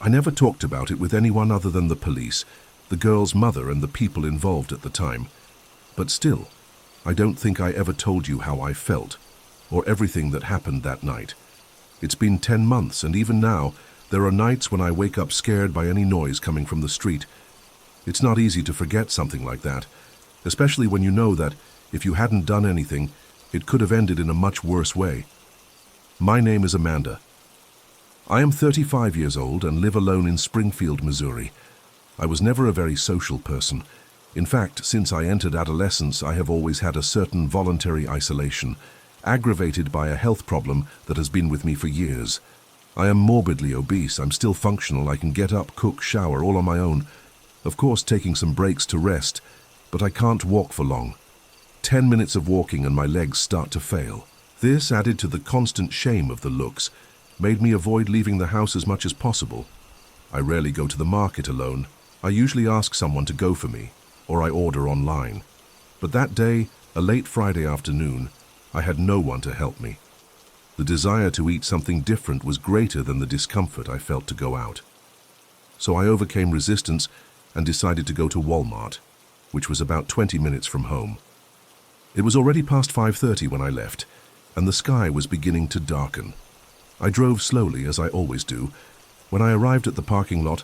I never talked about it with anyone other than the police, the girl's mother and the people involved at the time. But still, I don't think I ever told you how I felt, or everything that happened that night. It's been 10 months, and even now, there are nights when I wake up scared by any noise coming from the street. It's not easy to forget something like that, especially when you know that, if you hadn't done anything, it could have ended in a much worse way. My name is Amanda. I am 35 years old and live alone in Springfield, Missouri. I was never a very social person. In fact, since I entered adolescence, I have always had a certain voluntary isolation, aggravated by a health problem that has been with me for years. I am morbidly obese. I'm still functional. I can get up, cook, shower, all on my own. Of course, taking some breaks to rest, but I can't walk for long. 10 minutes of walking and my legs start to fail. This, added to the constant shame of the looks, made me avoid leaving the house as much as possible. I rarely go to the market alone. I usually ask someone to go for me, or I order online. But that day, a late Friday afternoon, I had no one to help me. The desire to eat something different was greater than the discomfort I felt to go out. So I overcame resistance and decided to go to Walmart, which was about 20 minutes from home. It was already past 5:30 when I left, and the sky was beginning to darken. I drove slowly, as I always do. When I arrived at the parking lot,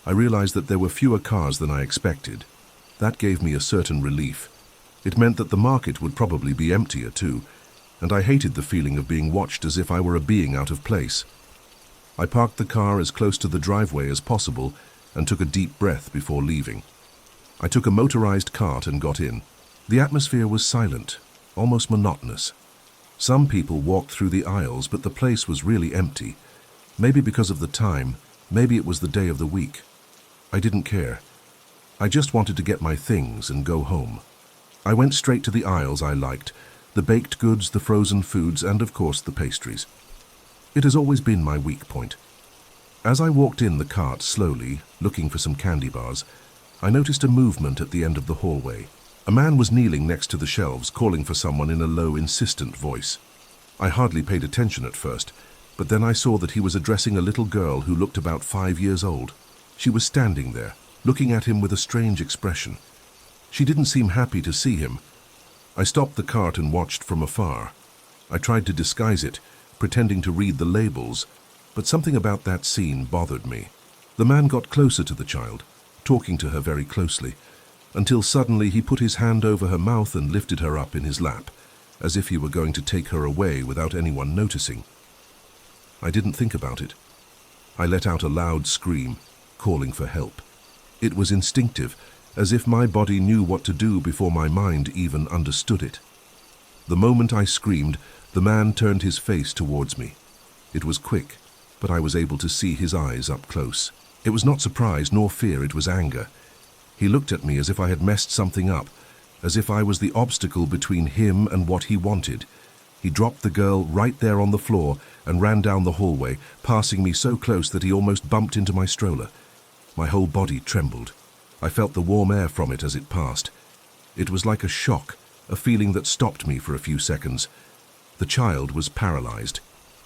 I realized that there were fewer cars than I expected. That gave me a certain relief. It meant that the market would probably be emptier too, and I hated the feeling of being watched as if I were a being out of place. I parked the car as close to the driveway as possible and took a deep breath before leaving. I took a motorized cart and got in. The atmosphere was silent, almost monotonous. Some people walked through the aisles, but the place was really empty. Maybe because of the time, maybe it was the day of the week. I didn't care. I just wanted to get my things and go home. I went straight to the aisles I liked, the baked goods, the frozen foods, and of course the pastries. It has always been my weak point. As I walked in the cart slowly, looking for some candy bars, I noticed a movement at the end of the hallway. A man was kneeling next to the shelves, calling for someone in a low, insistent voice. I hardly paid attention at first, but then I saw that he was addressing a little girl who looked about 5 years old. She was standing there, looking at him with a strange expression. She didn't seem happy to see him. I stopped the cart and watched from afar. I tried to disguise it, pretending to read the labels, but something about that scene bothered me. The man got closer to the child, talking to her very closely, until suddenly he put his hand over her mouth and lifted her up in his lap, as if he were going to take her away without anyone noticing. I didn't think about it. I let out a loud scream, calling for help. It was instinctive, as if my body knew what to do before my mind even understood it. The moment I screamed, the man turned his face towards me. It was quick, but I was able to see his eyes up close. It was not surprise nor fear, it was anger. He looked at me as if I had messed something up, as if I was the obstacle between him and what he wanted. He dropped the girl right there on the floor and ran down the hallway, passing me so close that he almost bumped into my stroller. My whole body trembled. I felt the warm air from it as it passed. It was like a shock, a feeling that stopped me for a few seconds. The child was paralyzed.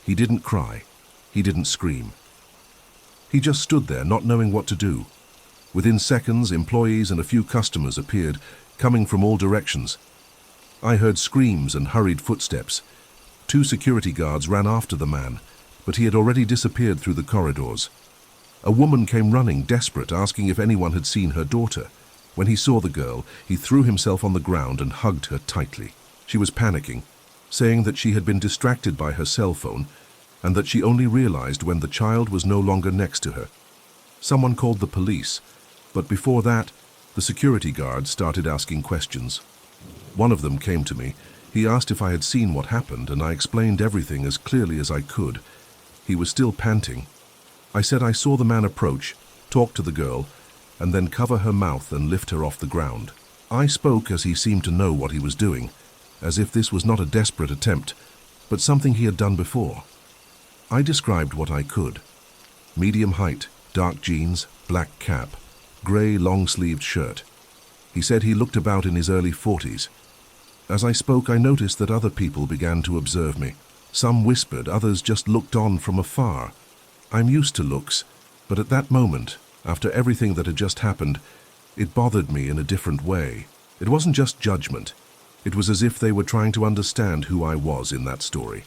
He didn't cry. He didn't scream. He just stood there, not knowing what to do. Within seconds, employees and a few customers appeared, coming from all directions. I heard screams and hurried footsteps. 2 security guards ran after the man, but he had already disappeared through the corridors. A woman came running, desperate, asking if anyone had seen her daughter. When he saw the girl, he threw himself on the ground and hugged her tightly. She was panicking, saying that she had been distracted by her cell phone and that she only realized when the child was no longer next to her. Someone called the police, but before that, the security guards started asking questions. One of them came to me. He asked if I had seen what happened, and I explained everything as clearly as I could. He was still panting. I said I saw the man approach, talk to the girl, and then cover her mouth and lift her off the ground. I spoke as he seemed to know what he was doing, as if this was not a desperate attempt, but something he had done before. I described what I could. Medium height, dark jeans, black cap, grey long-sleeved shirt. He said he looked about in his early 40s. As I spoke, I noticed that other people began to observe me. Some whispered, others just looked on from afar. I'm used to looks, But at that moment, after everything that had just happened, it bothered me in a different way. It wasn't just judgment. It was as if they were trying to understand who I was in that story.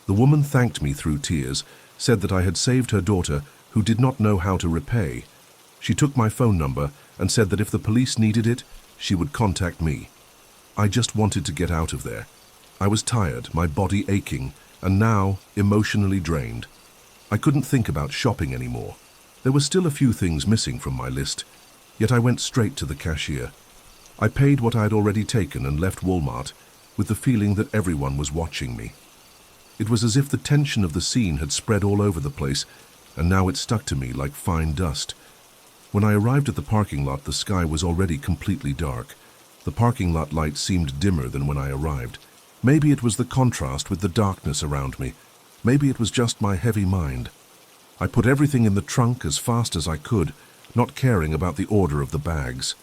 The woman thanked me through tears, said that I had saved her daughter, who did not know how to repay. She took my phone number and said that if the police needed it, she would contact me. I just wanted to get out of there. I was tired, my body aching, and now emotionally drained. I couldn't think about shopping anymore. There were still a few things missing from my list, yet I went straight to the cashier. I paid what I had already taken and left Walmart with the feeling that everyone was watching me. It was as if the tension of the scene had spread all over the place, and now it stuck to me like fine dust. When I arrived at the parking lot, the sky was already completely dark. The parking lot lights seemed dimmer than when I arrived. Maybe it was the contrast with the darkness around me. Maybe it was just my heavy mind. I put everything in the trunk as fast as I could, not caring about the order of the bags.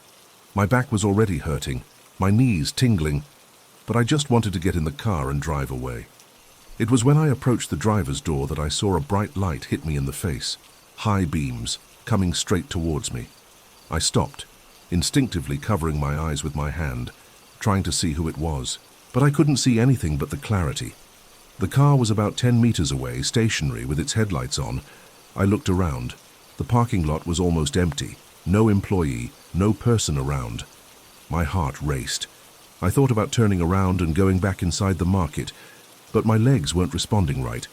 My back was already hurting, my knees tingling, but I just wanted to get in the car and drive away. It was when I approached the driver's door that I saw a bright light hit me in the face, high beams, coming straight towards me. I stopped, instinctively covering my eyes with my hand, trying to see who it was, but I couldn't see anything but the clarity. The car was about 10 meters away, stationary with its headlights on. I looked around. The parking lot was almost empty, no employee, no person around. My heart raced. I thought about turning around and going back inside the market, but my legs weren't responding right.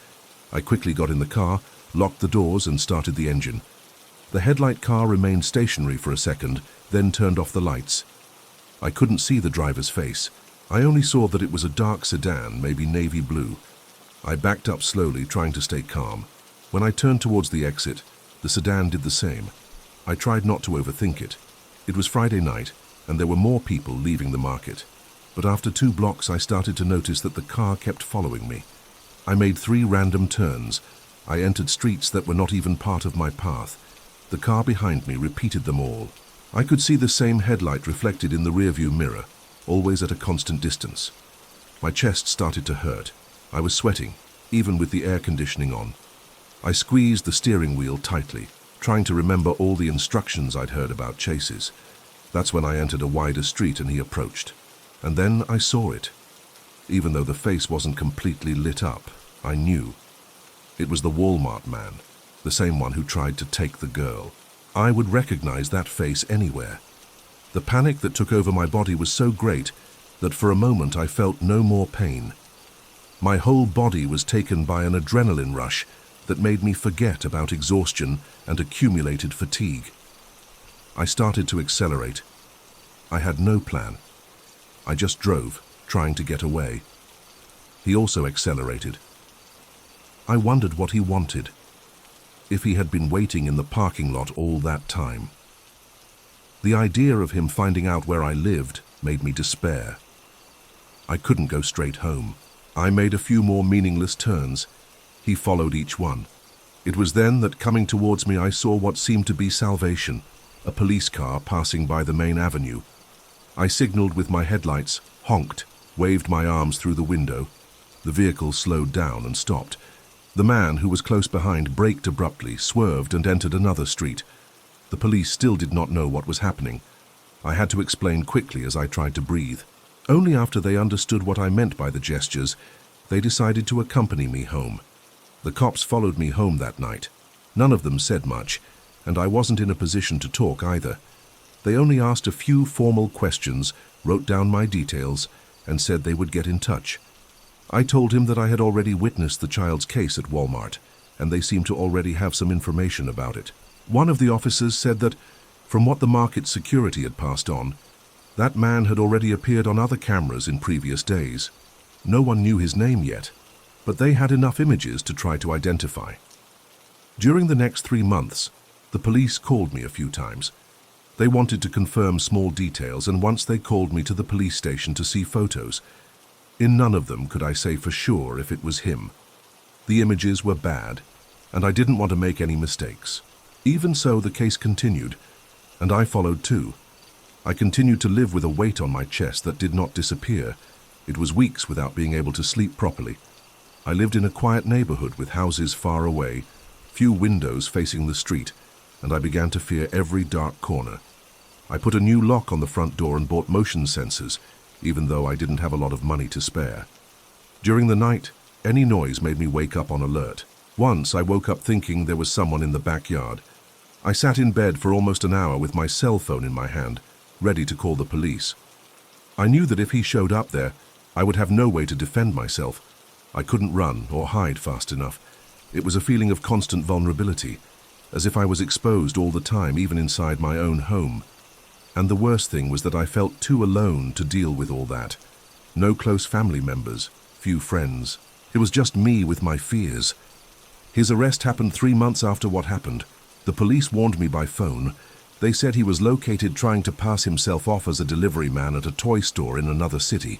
I quickly got in the car, locked the doors and started the engine. The headlight car remained stationary for a second, then turned off the lights. I couldn't see the driver's face. I only saw that it was a dark sedan, maybe navy blue. I backed up slowly, trying to stay calm. When I turned towards the exit, the sedan did the same. I tried not to overthink it. It was Friday night, and there were more people leaving the market. But after 2 blocks, I started to notice that the car kept following me. I made 3 random turns. I entered streets that were not even part of my path. The car behind me repeated them all. I could see the same headlight reflected in the rearview mirror, always at a constant distance. My chest started to hurt. I was sweating, even with the air conditioning on. I squeezed the steering wheel tightly, trying to remember all the instructions I'd heard about chases. That's when I entered a wider street and he approached. And then I saw it. Even though the face wasn't completely lit up, I knew. It was the Walmart man, the same one who tried to take the girl. I would recognize that face anywhere. The panic that took over my body was so great that for a moment I felt no more pain. My whole body was taken by an adrenaline rush that made me forget about exhaustion and accumulated fatigue. I started to accelerate. I had no plan. I just drove, trying to get away. He also accelerated. I wondered what he wanted. If he had been waiting in the parking lot all that time. The idea of him finding out where I lived made me despair. I couldn't go straight home. I made a few more meaningless turns. He followed each one. It was then that, coming towards me, I saw what seemed to be salvation, a police car passing by the main avenue. I signaled with my headlights, honked, waved my arms through the window. The vehicle slowed down and stopped. The man, who was close behind, braked abruptly, swerved and entered another street. The police still did not know what was happening. I had to explain quickly as I tried to breathe. Only after they understood what I meant by the gestures, they decided to accompany me home. The cops followed me home that night. None of them said much, and I wasn't in a position to talk either. They only asked a few formal questions, wrote down my details, and said they would get in touch. I told him that I had already witnessed the child's case at Walmart, and they seemed to already have some information about it. One of the officers said that, from what the market security had passed on, that man had already appeared on other cameras in previous days. No one knew his name yet, but they had enough images to try to identify. During the next 3 months, the police called me a few times. They wanted to confirm small details, and once they called me to the police station to see photos. In none of them could I say for sure if it was him. The images were bad, and I didn't want to make any mistakes. Even so, the case continued, and I followed too. I continued to live with a weight on my chest that did not disappear. It was weeks without being able to sleep properly. I lived in a quiet neighborhood with houses far away, few windows facing the street, and I began to fear every dark corner. I put a new lock on the front door and bought motion sensors, even though I didn't have a lot of money to spare. During the night, any noise made me wake up on alert. Once I woke up thinking there was someone in the backyard. I sat in bed for almost an hour with my cell phone in my hand, ready to call the police. I knew that if he showed up there, I would have no way to defend myself. I couldn't run or hide fast enough. It was a feeling of constant vulnerability, as if I was exposed all the time, even inside my own home. And the worst thing was that I felt too alone to deal with all that. No close family members, few friends. It was just me with my fears. His arrest happened 3 months after what happened. The police warned me by phone. They said he was located trying to pass himself off as a delivery man at a toy store in another city.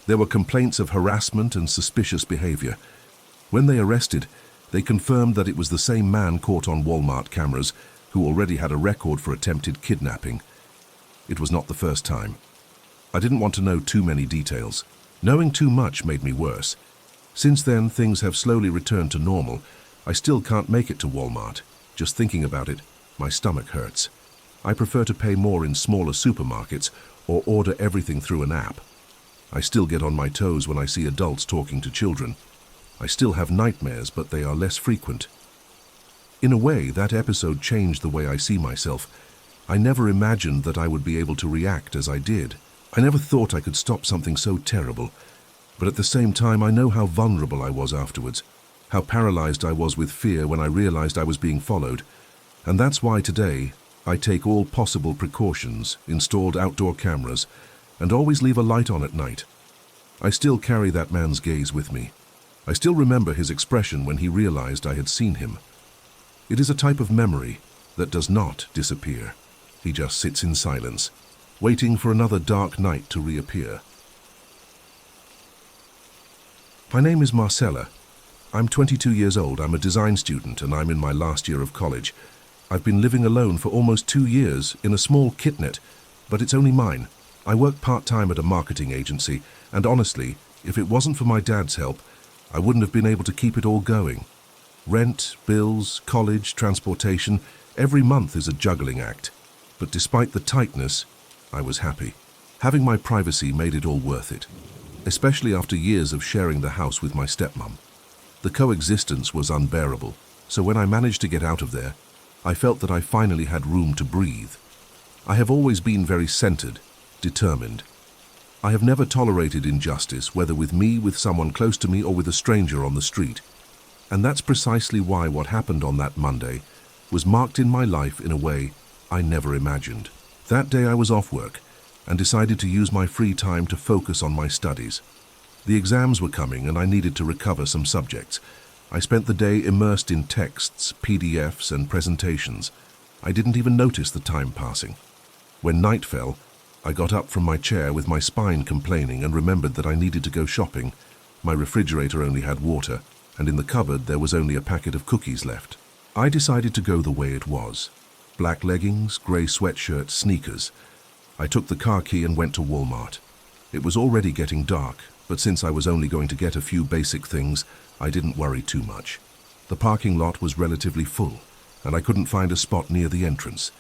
There were complaints of harassment and suspicious behavior. When they arrested, they confirmed that it was the same man caught on Walmart cameras who already had a record for attempted kidnapping. It was not the first time. I didn't want to know too many details. Knowing too much made me worse. Since then, things have slowly returned to normal. I still can't make it to Walmart. Just thinking about it, my stomach hurts. I prefer to pay more in smaller supermarkets or order everything through an app. I still get on my toes when I see adults talking to children. I still have nightmares, but they are less frequent. In a way, that episode changed the way I see myself. I never imagined that I would be able to react as I did. I never thought I could stop something so terrible. But at the same time, I know how vulnerable I was afterwards, how paralyzed I was with fear when I realized I was being followed. And that's why today, I take all possible precautions, installed outdoor cameras, and always leave a light on at night. I still carry that man's gaze with me. I still remember his expression when he realized I had seen him. It is a type of memory that does not disappear. He just sits in silence, waiting for another dark night to reappear. My name is Marcella. I'm 22 years old. I'm a design student and I'm in my last year of college. I've been living alone for almost 2 years in a small kitnet, but it's only mine. I work part-time at a marketing agency, and honestly, if it wasn't for my dad's help, I wouldn't have been able to keep it all going. Rent, bills, college, transportation, every month is a juggling act. But despite the tightness, I was happy. Having my privacy made it all worth it, especially after years of sharing the house with my stepmom. The coexistence was unbearable, so when I managed to get out of there, I felt that I finally had room to breathe. I have always been very centered, determined. I have never tolerated injustice, whether with me, with someone close to me, or with a stranger on the street. And that's precisely why what happened on that Monday was marked in my life in a way I never imagined. That day I was off work and decided to use my free time to focus on my studies. The exams were coming and I needed to recover some subjects. I spent the day immersed in texts, PDFs, and presentations. I didn't even notice the time passing. When night fell, I got up from my chair with my spine complaining and remembered that I needed to go shopping. My refrigerator only had water, and in the cupboard there was only a packet of cookies left. I decided to go the way it was. Black leggings, grey sweatshirt, sneakers. I took the car key and went to Walmart. It was already getting dark, but since I was only going to get a few basic things, I didn't worry too much. The parking lot was relatively full, and I couldn't find a spot near the entrance.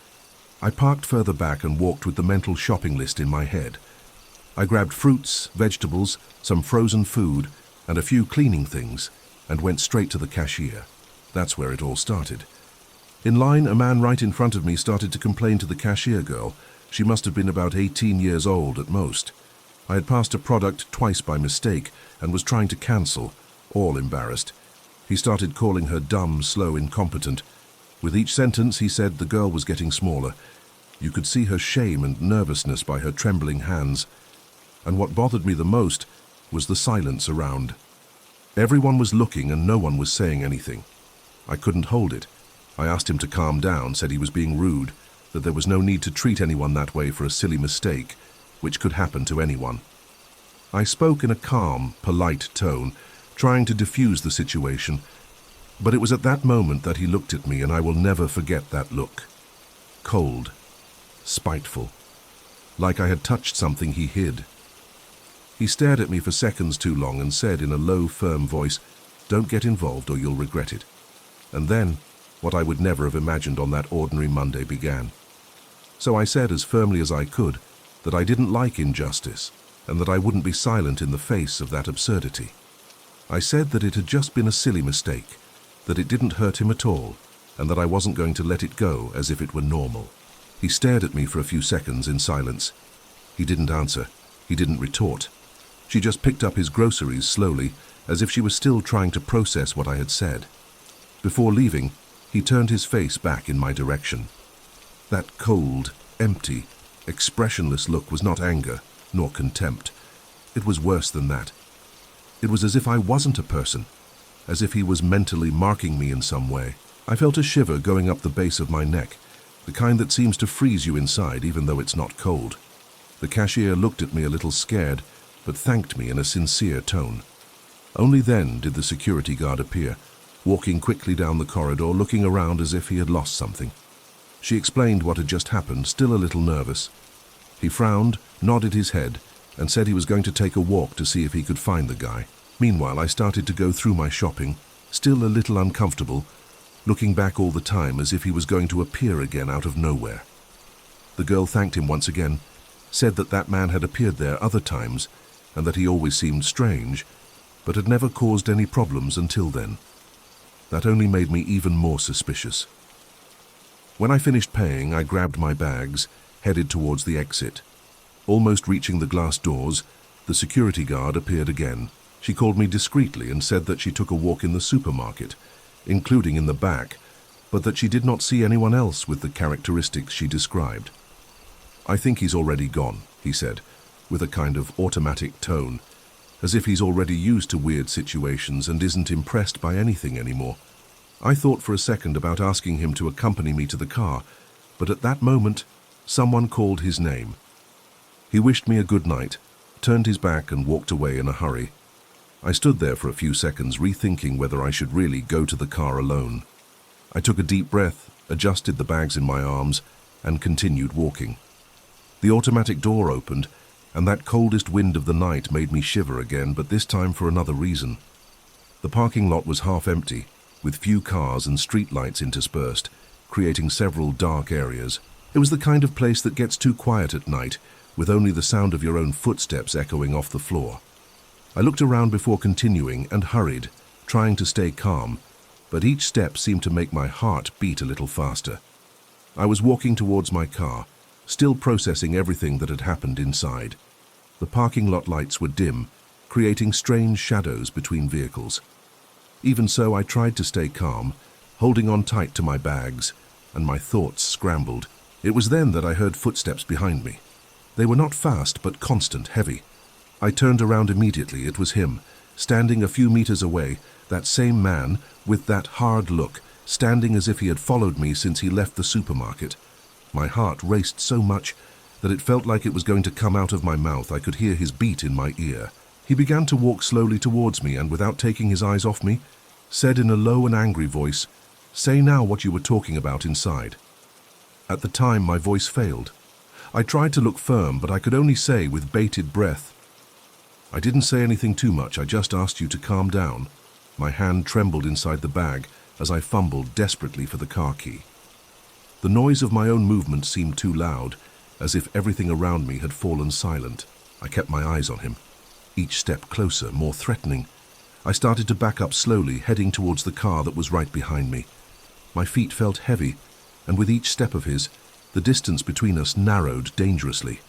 I parked further back and walked with the mental shopping list in my head. I grabbed fruits, vegetables, some frozen food, and a few cleaning things, and went straight to the cashier. That's where it all started. In line, a man right in front of me started to complain to the cashier girl. She must have been about 18 years old at most. I had passed a product twice by mistake and was trying to cancel, all embarrassed. He started calling her dumb, slow, incompetent. With each sentence, he said the girl was getting smaller. You could see her shame and nervousness by her trembling hands. And what bothered me the most was the silence around. Everyone was looking and no one was saying anything. I couldn't hold it. I asked him to calm down, said he was being rude, that there was no need to treat anyone that way for a silly mistake, which could happen to anyone. I spoke in a calm, polite tone, trying to diffuse the situation, but it was at that moment that he looked at me, and I will never forget that look. Cold, spiteful, like I had touched something he hid. He stared at me for seconds too long and said in a low, firm voice, "Don't get involved or you'll regret it." And then, what I would never have imagined on that ordinary Monday began. So I said as firmly as I could that I didn't like injustice and that I wouldn't be silent in the face of that absurdity. I said that it had just been a silly mistake, that it didn't hurt him at all, and that I wasn't going to let it go as if it were normal. He stared at me for a few seconds in silence. He didn't answer. He didn't retort. She just picked up his groceries slowly, as if she was still trying to process what I had said. Before leaving, he turned his face back in my direction. That cold, empty, expressionless look was not anger, nor contempt. It was worse than that. It was as if I wasn't a person, as if he was mentally marking me in some way. I felt a shiver going up the base of my neck, the kind that seems to freeze you inside even though it's not cold. The cashier looked at me a little scared, but thanked me in a sincere tone. Only then did the security guard appear, walking quickly down the corridor, looking around as if he had lost something. She explained what had just happened, still a little nervous. He frowned, nodded his head, and said he was going to take a walk to see if he could find the guy. Meanwhile, I started to go through my shopping, still a little uncomfortable, looking back all the time as if he was going to appear again out of nowhere. The girl thanked him once again, said that that man had appeared there other times, and that he always seemed strange, but had never caused any problems until then. That only made me even more suspicious. When I finished paying, I grabbed my bags, headed towards the exit. Almost reaching the glass doors, the security guard appeared again. She called me discreetly and said that she took a walk in the supermarket, including in the back, but that she did not see anyone else with the characteristics she described. "I think he's already gone," he said, with a kind of automatic tone, as if he's already used to weird situations and isn't impressed by anything anymore. I thought for a second about asking him to accompany me to the car, but at that moment, someone called his name. He wished me a good night, turned his back and walked away in a hurry. I stood there for a few seconds, rethinking whether I should really go to the car alone. I took a deep breath, adjusted the bags in my arms, and continued walking. The automatic door opened, and that coldest wind of the night made me shiver again, but this time for another reason. The parking lot was half empty, with few cars and streetlights interspersed, creating several dark areas. It was the kind of place that gets too quiet at night, with only the sound of your own footsteps echoing off the floor. I looked around before continuing and hurried, trying to stay calm, but each step seemed to make my heart beat a little faster. I was walking towards my car, still processing everything that had happened inside. The parking lot lights were dim, creating strange shadows between vehicles. Even so, I tried to stay calm, holding on tight to my bags, and my thoughts scrambled. It was then that I heard footsteps behind me. They were not fast, but constant, heavy. I turned around immediately. It was him, standing a few meters away, that same man, with that hard look, standing as if he had followed me since he left the supermarket. My heart raced so much that it felt like it was going to come out of my mouth. I could hear his beat in my ear. He began to walk slowly towards me and, without taking his eyes off me, said in a low and angry voice, "Say now what you were talking about inside." At the time, my voice failed. I tried to look firm, but I could only say with bated breath, "I didn't say anything too much. I just asked you to calm down." My hand trembled inside the bag as I fumbled desperately for the car key. The noise of my own movement seemed too loud, as if everything around me had fallen silent. I kept my eyes on him, each step closer, more threatening. I started to back up slowly, heading towards the car that was right behind me. My feet felt heavy, and with each step of his, the distance between us narrowed dangerously.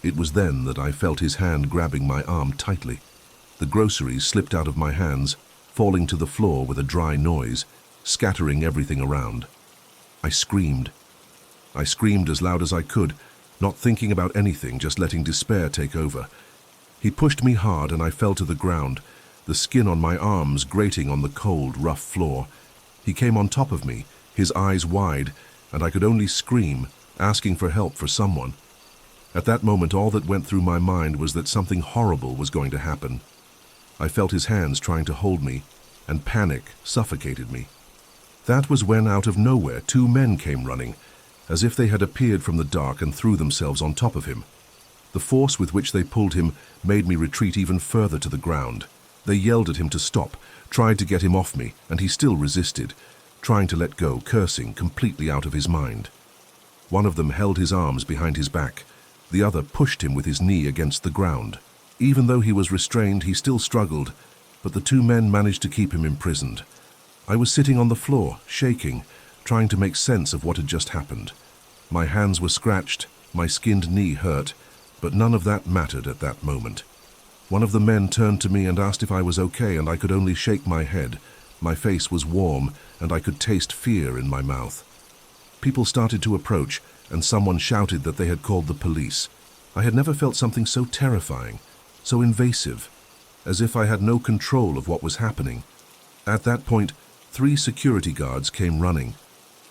It was then that I felt his hand grabbing my arm tightly. The groceries slipped out of my hands, falling to the floor with a dry noise, scattering everything around. I screamed. I screamed as loud as I could, not thinking about anything, just letting despair take over. He pushed me hard and I fell to the ground, the skin on my arms grating on the cold, rough floor. He came on top of me, his eyes wide, and I could only scream, asking for help for someone. At that moment, all that went through my mind was that something horrible was going to happen. I felt his hands trying to hold me, and panic suffocated me. That was when, out of nowhere, two men came running, as if they had appeared from the dark and threw themselves on top of him. The force with which they pulled him made me retreat even further to the ground. They yelled at him to stop, tried to get him off me, and he still resisted, trying to let go, cursing, completely out of his mind. One of them held his arms behind his back. The other pushed him with his knee against the ground. Even though he was restrained, he still struggled, but the two men managed to keep him imprisoned. I was sitting on the floor, shaking, trying to make sense of what had just happened. My hands were scratched, my skinned knee hurt, but none of that mattered at that moment. One of the men turned to me and asked if I was okay, and I could only shake my head. My face was warm, and I could taste fear in my mouth. People started to approach, and someone shouted that they had called the police. I had never felt something so terrifying, so invasive, as if I had no control of what was happening. At that point, 3 security guards came running.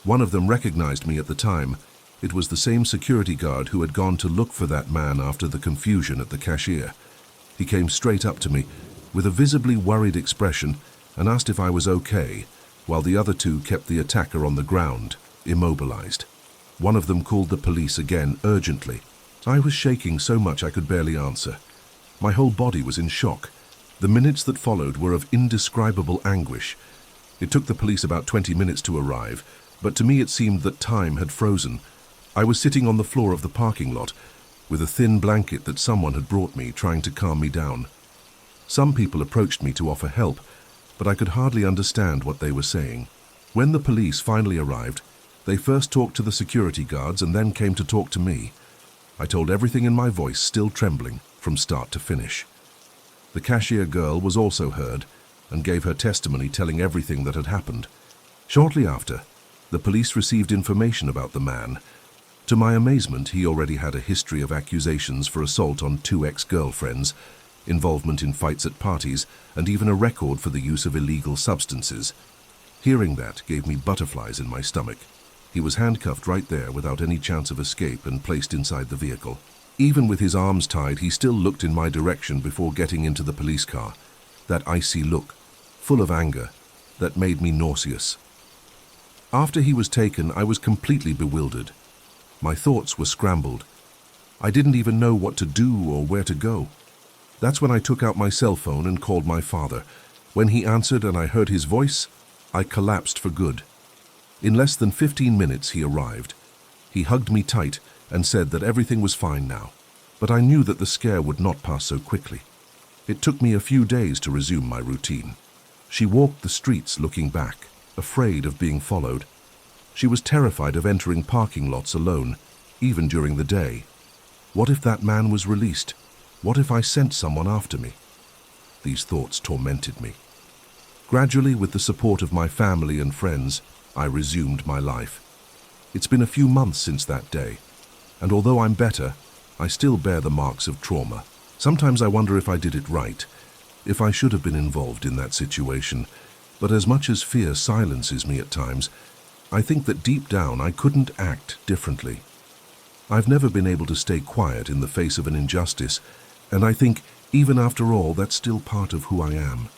One of them recognized me at the time. It was the same security guard who had gone to look for that man after the confusion at the cashier. He came straight up to me with a visibly worried expression and asked if I was okay, while the other 2 kept the attacker on the ground, immobilized. One of them called the police again, urgently. I was shaking so much I could barely answer. My whole body was in shock. The minutes that followed were of indescribable anguish. It took the police about 20 minutes to arrive, but to me it seemed that time had frozen. I was sitting on the floor of the parking lot, with a thin blanket that someone had brought me, trying to calm me down. Some people approached me to offer help, but I could hardly understand what they were saying. When the police finally arrived, they first talked to the security guards and then came to talk to me. I told everything in my voice, still trembling, from start to finish. The cashier girl was also heard and gave her testimony, telling everything that had happened. Shortly after, the police received information about the man. To my amazement, he already had a history of accusations for assault on 2 ex-girlfriends, involvement in fights at parties, and even a record for the use of illegal substances. Hearing that gave me butterflies in my stomach. He was handcuffed right there without any chance of escape and placed inside the vehicle. Even with his arms tied, he still looked in my direction before getting into the police car. That icy look, full of anger, that made me nauseous. After he was taken, I was completely bewildered. My thoughts were scrambled. I didn't even know what to do or where to go. That's when I took out my cell phone and called my father. When he answered and I heard his voice, I collapsed for good. In less than 15 minutes he arrived. He hugged me tight and said that everything was fine now, but I knew that the scare would not pass so quickly. It took me a few days to resume my routine. She walked the streets looking back, afraid of being followed. She was terrified of entering parking lots alone, even during the day. What if that man was released? What if I sent someone after me? These thoughts tormented me. Gradually, with the support of my family and friends, I resumed my life. It's been a few months since that day, and although I'm better, I still bear the marks of trauma. Sometimes I wonder if I did it right, if I should have been involved in that situation, but as much as fear silences me at times, I think that deep down I couldn't act differently. I've never been able to stay quiet in the face of an injustice, and I think, even after all, that's still part of who I am.